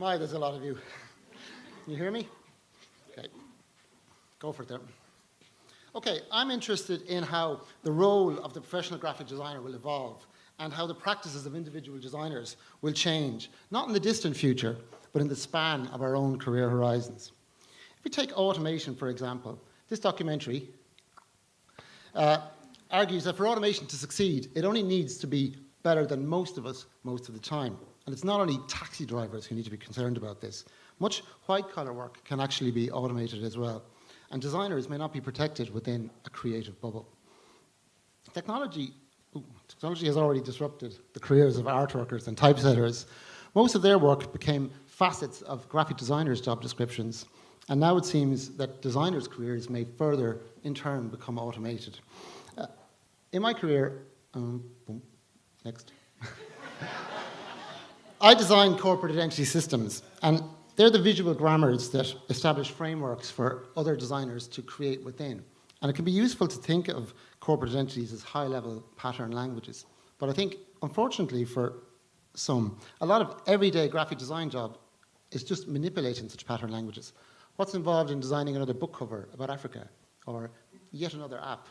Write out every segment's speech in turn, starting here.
My, there's a lot of you. You hear me? Okay. Go for it there. Okay, I'm interested in how the role of the professional graphic designer will evolve and how the practices of individual designers will change, not in the distant future, but in the span of our own career horizons. If we take automation, for example, this documentary argues that for automation to succeed, it only needs to be better than most of us most of the time. And it's not only taxi drivers who need to be concerned about this. Much white-collar work can actually be automated as well. And designers may not be protected within a creative bubble. Technology has already disrupted the careers of art workers and typesetters. Most of their work became facets of graphic designers' job descriptions. And now it seems that designers' careers may further, in turn, become automated. In my career, next. I design corporate identity systems, and they're the visual grammars that establish frameworks for other designers to create within. And it can be useful to think of corporate identities as high-level pattern languages. But I think, unfortunately for some, a lot of everyday graphic design job is just manipulating such pattern languages. What's involved in designing another book cover about Africa, or yet another app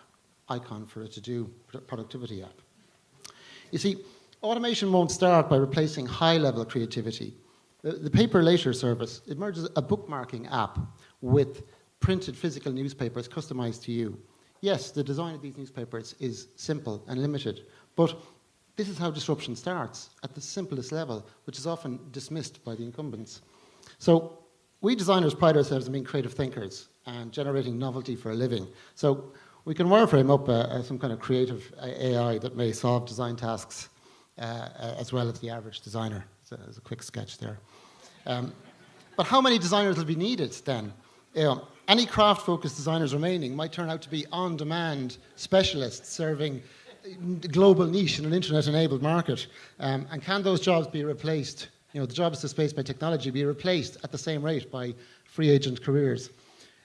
icon for a to-do productivity app? You see, automation won't start by replacing high-level creativity. The Paper Later service, it merges a bookmarking app with printed physical newspapers customized to you. Yes, the design of these newspapers is simple and limited, but this is how disruption starts, at the simplest level, which is often dismissed by the incumbents. So we designers pride ourselves on being creative thinkers and generating novelty for a living. So we can wireframe up some kind of creative AI that may solve design tasks as well as the average designer. There's a quick sketch there. But how many designers will be needed then? Any craft-focused designers remaining might turn out to be on-demand specialists serving global niche in an internet-enabled market. And can those jobs be replaced, the jobs displaced by technology, be replaced at the same rate by free agent careers?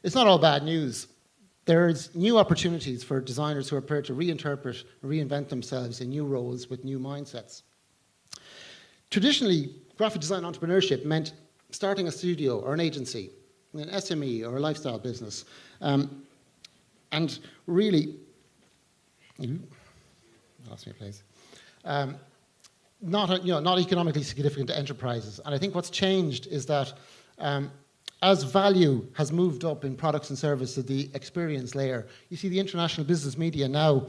It's not all bad news. There's new opportunities for designers who are prepared to reinterpret and reinvent themselves in new roles with new mindsets. Traditionally, graphic design entrepreneurship meant starting a studio or an agency, an SME or a lifestyle business. And really, lost me a place. Not economically significant enterprises. And I think what's changed is that as value has moved up in products and services to the experience layer, you see the international business media now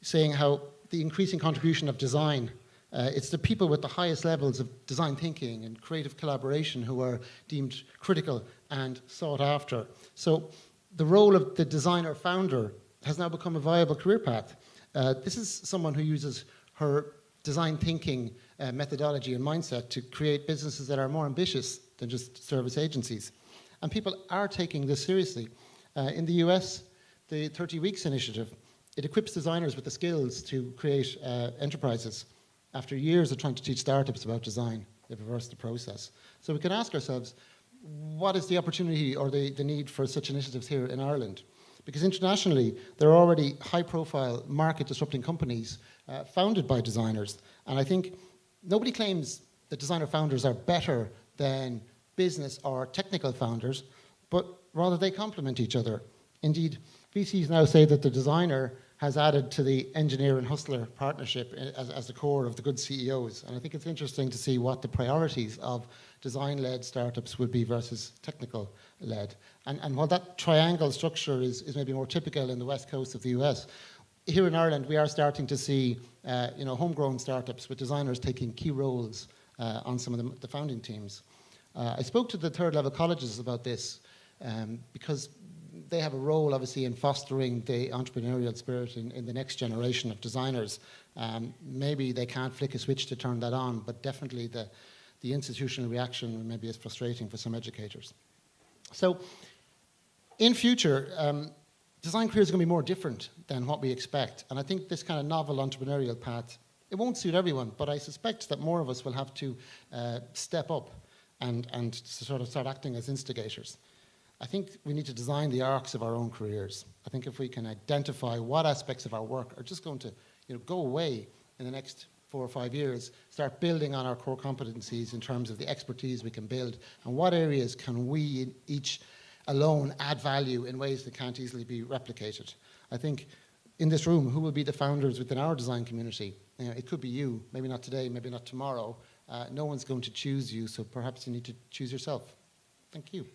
saying how the increasing contribution of design, it's the people with the highest levels of design thinking and creative collaboration who are deemed critical and sought after. So the role of the designer founder has now become a viable career path. This is someone who uses her design thinking methodology and mindset to create businesses that are more ambitious than just service agencies. And people are taking this seriously. In the US, the 30 Weeks initiative, it equips designers with the skills to create enterprises. After years of trying to teach startups about design, they've reversed the process. So we can ask ourselves, what is the opportunity or the need for such initiatives here in Ireland? Because internationally, there are already high-profile, market-disrupting companies founded by designers. And I think nobody claims that designer founders are better than business or technical founders, but rather they complement each other. Indeed, VCs now say that the designer has added to the engineer and hustler partnership as the core of the good CEOs. And I think it's interesting to see what the priorities of design-led startups would be versus technical-led. And while that triangle structure is maybe more typical in the west coast of the US, here in Ireland we are starting to see homegrown startups with designers taking key roles on some of the founding teams. I spoke to the third level colleges about this because they have a role, obviously, in fostering the entrepreneurial spirit in the next generation of designers. Maybe they can't flick a switch to turn that on, but definitely the institutional reaction maybe is frustrating for some educators. So, in future, design careers are going to be more different than what we expect. And I think this kind of novel entrepreneurial path, it won't suit everyone, but I suspect that more of us will have to step up and sort of start acting as instigators. I think we need to design the arcs of our own careers. I think if we can identify what aspects of our work are just going to go away in the next 4 or 5 years, start building on our core competencies in terms of the expertise we can build, and what areas can we each alone add value in ways that can't easily be replicated. I think in this room, who will be the founders within our design community? You know, it could be you, maybe not today, maybe not tomorrow. No one's going to choose you, so perhaps you need to choose yourself. Thank you.